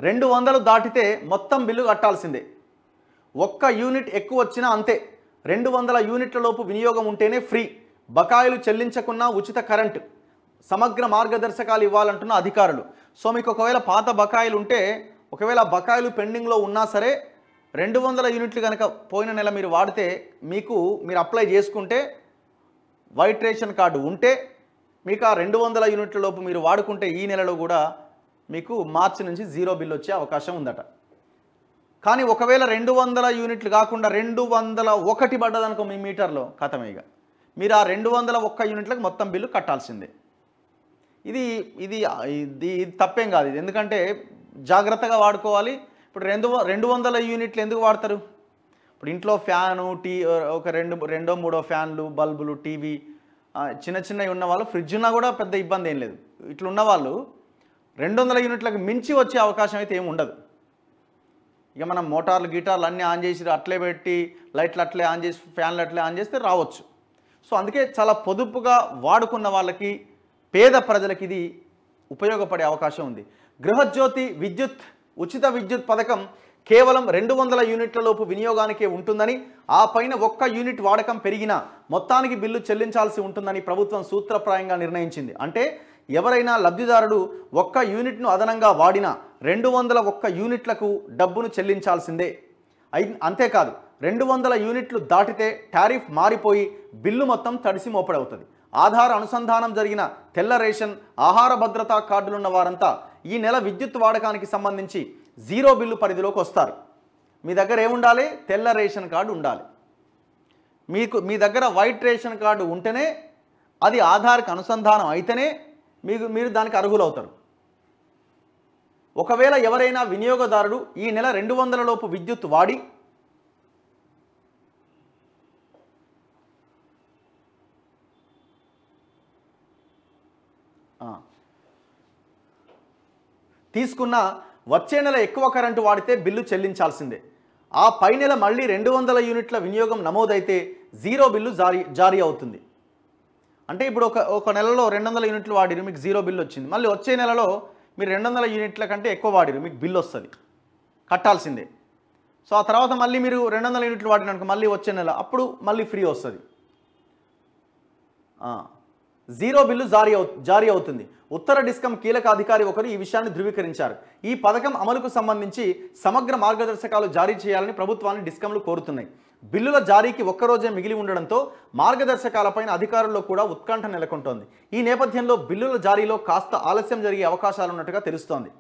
200 దాటితే మొత్తం బిల్లు కట్టాల్సిందే. ఒక్క యూనిట్ ఎక్కువ వచ్చినా అంతే. 200 యూనిట్ల లోపు వినియోగం ఉంటేనే ఫ్రీ. బకాయిలు చెల్లించకున్నా ఉచిత కరెంటు. సమగ్ర మార్గదర్శకాలు ఇవ్వాలంటున్న అధికారులు. సో మీకు ఒకవేళ పాత బకాయిలు ఉంటే, ఒకవేళ బకాయిలు పెండింగ్లో ఉన్నా సరే 200 యూనిట్లు కనుక పోయిన నెల మీరు వాడితే మీరు అప్లై చేసుకుంటే వైట్ రేషన్ కార్డు ఉంటే మీకు ఆ 200 యూనిట్ల లోపు మీరు వాడుకుంటే ఈ నెలలో కూడా మీకు మార్చి నుంచి జీరో బిల్ వచ్చే అవకాశం ఉందట. కానీ ఒకవేళ 200 యూనిట్లు కాకుండా 201 పడ్డదనుకో మీ మీటర్లో కథమేగా, మీరు ఆ 201 యూనిట్లకు మొత్తం బిల్లు కట్టాల్సిందే. ఇది తప్పేం కాదు. ఇది ఎందుకంటే జాగ్రత్తగా వాడుకోవాలి. ఇప్పుడు 200 యూనిట్లు ఎందుకు వాడతారు? ఇప్పుడు ఇంట్లో ఫ్యాను ఒక రెండో మూడో ఫ్యాన్లు, బల్బులు, టీవీ చిన్నవి ఉన్న వాళ్ళు, ఫ్రిడ్జ్ ఉన్నా కూడా పెద్ద ఇబ్బంది ఏం లేదు. ఇట్లా ఉన్న వాళ్ళు 200 యూనిట్లకు మించి వచ్చే అవకాశం అయితే ఏమి ఉండదు. ఇక మనం మోటార్లు గిటార్లు అన్నీ ఆన్ చేసి అట్లే పెట్టి లైట్లు అట్లే ఆన్ చేసి ఫ్యాన్లు అట్లే ఆన్ చేస్తే రావచ్చు. సో అందుకే చాలా పొదుపుగా వాడుకున్న వాళ్ళకి, పేద ప్రజలకి ఇది ఉపయోగపడే అవకాశం ఉంది. గృహజ్యోతి ఉచిత విద్యుత్ పథకం కేవలం 200 యూనిట్ల లోపు వినియోగానికే ఉంటుందని, ఆ పైన 1 యూనిట్ వాడకం పెరిగినా మొత్తానికి బిల్లు చెల్లించాల్సి ఉంటుందని ప్రభుత్వం సూత్రప్రాయంగా నిర్ణయించింది. అంటే ఎవరైనా లబ్ధిదారుడు 1 యూనిట్ను అదనంగా వాడినా 201 యూనిట్లకు డబ్బును చెల్లించాల్సిందే. అంతేకాదు, 200 యూనిట్లు దాటితే టారిఫ్ మారిపోయి బిల్లు మొత్తం తడిసి మోపడవుతుంది. ఆధార్ అనుసంధానం జరిగిన తెల్ల రేషన్, ఆహార భద్రతా కార్డులున్న వారంతా ఈ నెల విద్యుత్ వాడకానికి సంబంధించి జీరో బిల్లు పరిధిలోకి వస్తారు. మీ దగ్గర ఏముండాలి? తెల్ల రేషన్ కార్డు ఉండాలి. మీ దగ్గర వైట్ రేషన్ కార్డు ఉంటేనే, అది ఆధార్కి అనుసంధానం అయితేనే మీరు దానికి అర్హులవుతారు. ఒకవేళ ఎవరైనా వినియోగదారుడు ఈ నెల 200 లోపు విద్యుత్ వాడి తీసుకున్న వచ్చే నెల ఎక్కువ కరెంటు వాడితే బిల్లు చెల్లించాల్సిందే. ఆ పై నెల మళ్ళీ 200 యూనిట్ల వినియోగం నమోదైతే జీరో బిల్లు జారీ అవుతుంది. అంటే ఇప్పుడు ఒక నెలలో 200 యూనిట్లు వాడిరు, మీకు జీరో బిల్లు వచ్చింది. మళ్ళీ వచ్చే నెలలో మీరు 200 యూనిట్ల కంటే ఎక్కువ వాడిరు, మీకు బిల్లు వస్తుంది, కట్టాల్సిందే. సో ఆ తర్వాత మళ్ళీ మీరు 200 యూనిట్లు వాడినాక మళ్ళీ వచ్చే నెల అప్పుడు మళ్ళీ ఫ్రీ వస్తుంది, జీరో బిల్లు జారీ అవుతుంది. ఉత్తర డిస్కం కీలక అధికారి ఒకరు ఈ విషయాన్ని ధృవీకరించారు. ఈ పథకం అమలుకు సంబంధించి సమగ్ర మార్గదర్శకాలు జారీ చేయాలని ప్రభుత్వాన్ని డిస్కంలు కోరుతున్నాయి. బిల్లుల జారీకి ఒక్కరోజే మిగిలి ఉండడంతో మార్గదర్శకాలపైన అధికారుల్లో కూడా ఉత్కంఠ నెలకొంటోంది. ఈ నేపథ్యంలో బిల్లుల జారీలో కాస్త ఆలస్యం జరిగే అవకాశాలున్నట్టుగా తెలుస్తోంది.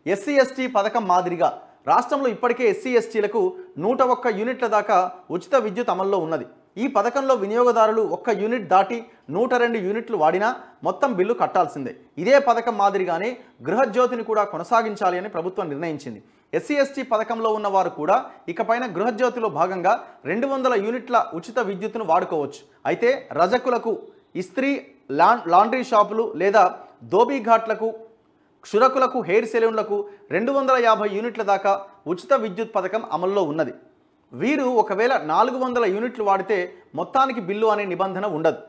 ఎస్సీ ఎస్టీ పథకం మాదిరిగా రాష్ట్రంలో ఇప్పటికే ఎస్సీ ఎస్టీలకు 101 యూనిట్ల దాకా ఉచిత విద్యుత్ అమల్లో ఉన్నది. ఈ పథకంలో వినియోగదారులు 1 యూనిట్ దాటి 102 యూనిట్లు వాడినా మొత్తం బిల్లు కట్టాల్సిందే. ఇదే పథకం మాదిరిగానే గృహజ్యోతిని కూడా కొనసాగించాలి అని ప్రభుత్వం నిర్ణయించింది. ఎస్సీ ఎస్టీ పథకంలో ఉన్నవారు కూడా ఇకపైన గృహజ్యోతిలో భాగంగా 200 యూనిట్ల ఉచిత విద్యుత్తును వాడుకోవచ్చు. అయితే రజకులకు, ఇస్త్రీ లాండ్రీ షాపులు లేదా ధోబీఘాట్లకు, క్షురకులకు, హెయిర్ సెలూన్లకు 250 యూనిట్ల దాకా ఉచిత విద్యుత్ పథకం అమల్లో ఉన్నది. వీరు ఒకవేళ 400 యూనిట్లు వాడితే మొత్తానికి బిల్లు అనే నిబంధన ఉండదు.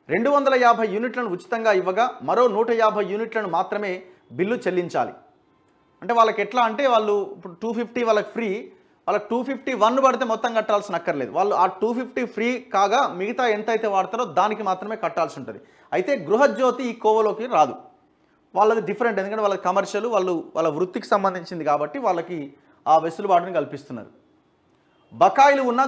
250 యూనిట్లను ఉచితంగా ఇవ్వగా మరో 150 యూనిట్లను మాత్రమే బిల్లు చెల్లించాలి. అంటే వాళ్ళకి ఎట్లా అంటే, వాళ్ళు ఇప్పుడు 250 వాళ్ళకి ఫ్రీ, వాళ్ళకి 251 పడితే మొత్తం కట్టాల్సిన అక్కర్లేదు. వాళ్ళు ఆ 250 ఫ్రీ కాగా మిగతా ఎంతైతే వాడతారో దానికి మాత్రమే కట్టాల్సి ఉంటుంది. అయితే గృహజ్యోతి ఈ కోవలోకి రాదు, వాళ్ళది డిఫరెంట్. ఎందుకంటే వాళ్ళకి కమర్షియల్, వాళ్ళ వృత్తికి సంబంధించింది కాబట్టి వాళ్ళకి ఆ వెసులుబాటుని కల్పిస్తున్నారు. బకాయిలు ఉన్న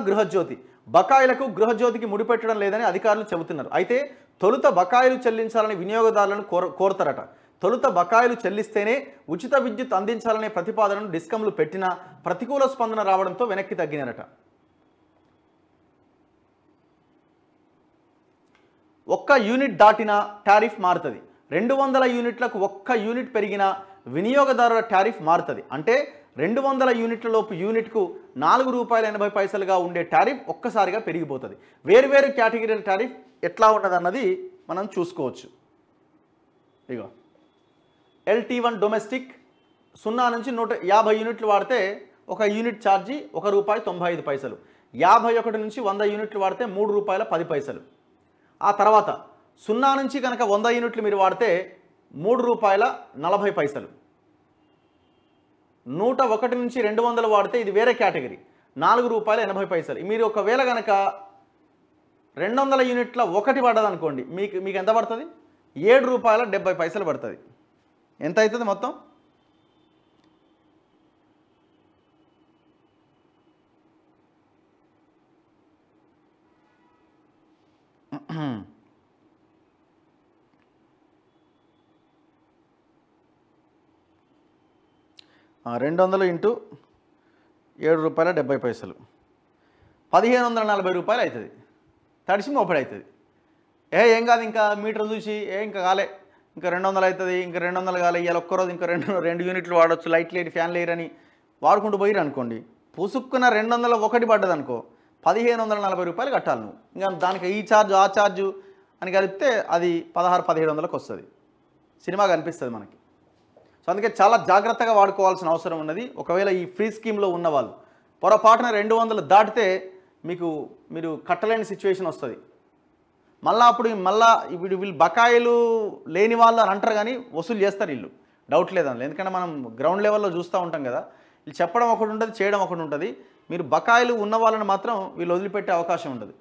బకాయిలకు గృహజ్యోతికి ముడిపెట్టడం లేదని అధికారులు చెబుతున్నారు. అయితే తొలుత బకాయిలు చెల్లించాలని వినియోగదారులను కోరతారట. తొలుత బకాయిలు చెల్లిస్తేనే ఉచిత విద్యుత్ అందించాలనే ప్రతిపాదనను డిస్కంలు పెట్టినా ప్రతికూల స్పందన రావడంతో వెనక్కి తగ్గినారట. 1 యూనిట్ దాటినా టారిఫ్ మారుతుంది. 200 యూనిట్లకు 1 యూనిట్ పెరిగినా వినియోగదారుల టారిఫ్ మారుతుంది. అంటే 200 యూనిట్ల లోపు యూనిట్కు ₹4.80గా ఉండే టారిఫ్ ఒక్కసారిగా పెరిగిపోతుంది. వేరువేరు కేటగిరీల టారిఫ్ ఎట్లా ఉన్నదన్నది మనం చూసుకోవచ్చు. ఇగో LT1 డొమెస్టిక్ 0 నుంచి 150 యూనిట్లు వాడితే 1 యూనిట్ ఛార్జీ ₹1.95. 51 నుంచి 100 యూనిట్లు వాడితే ₹3.10. ఆ తర్వాత 0 నుంచి కనుక 100 యూనిట్లు మీరు వాడితే ₹3.40. 101 నుంచి 200 వాడితే ఇది వేరే కేటగిరీ, ₹4.80. మీరు ఒకవేళ కనుక 200 యూనిట్ల ఒకటి పడ్డదనుకోండి, మీకు ఎంత పడుతుంది? ₹7.70 పడుతుంది. ఎంత అవుతుంది మొత్తం? $200 ఇంటూ ₹7.70 ₹1,540 అవుతుంది. తడిసి మోపడి అవుతుంది. ఏం కాదు, ఇంకా మీటర్ చూసి ఇంకా కాలే, ఇంకా 200 అవుతుంది, ఇంకా 200 కాలే, ఇవాళ ఒక్కరోజు ఇంకా 2 యూనిట్లు వాడవచ్చు, లైట్ లేట్ ఫ్యాన్ లేరు అని వాడుకుంటూ పోయిరు అనుకోండి, పుసుక్కున్న 201 పడ్డదనుకో ₹1,540 కట్టాలి నువ్వు. ఇంకా దానికి ఈ ఛార్జ్ ఆ ఛార్జు అని కలిపితే అది 1600-1700కి వస్తుంది. సినిమా కనిపిస్తుంది మనకి. సో అందుకే చాలా జాగ్రత్తగా వాడుకోవాల్సిన అవసరం ఉన్నది. ఒకవేళ ఈ ఫ్రీ స్కీమ్లో ఉన్నవాళ్ళు పొరపాటున 200 దాటితే మీరు కట్టలేని సిచ్యువేషన్ వస్తుంది. అప్పుడు వీళ్ళు బకాయిలు లేని వాళ్ళు అని అంటారు, కానీ వసూలు చేస్తారు వీళ్ళు, డౌట్ లేదని. ఎందుకంటే మనం గ్రౌండ్ లెవెల్లో చూస్తూ ఉంటాం కదా, వీళ్ళు చెప్పడం ఒకటి ఉంటుంది, చేయడం ఒకటి ఉంటుంది. మీరు బకాయిలు ఉన్న వాళ్ళని మాత్రం వీళ్ళు వదిలిపెట్టే అవకాశం ఉండదు.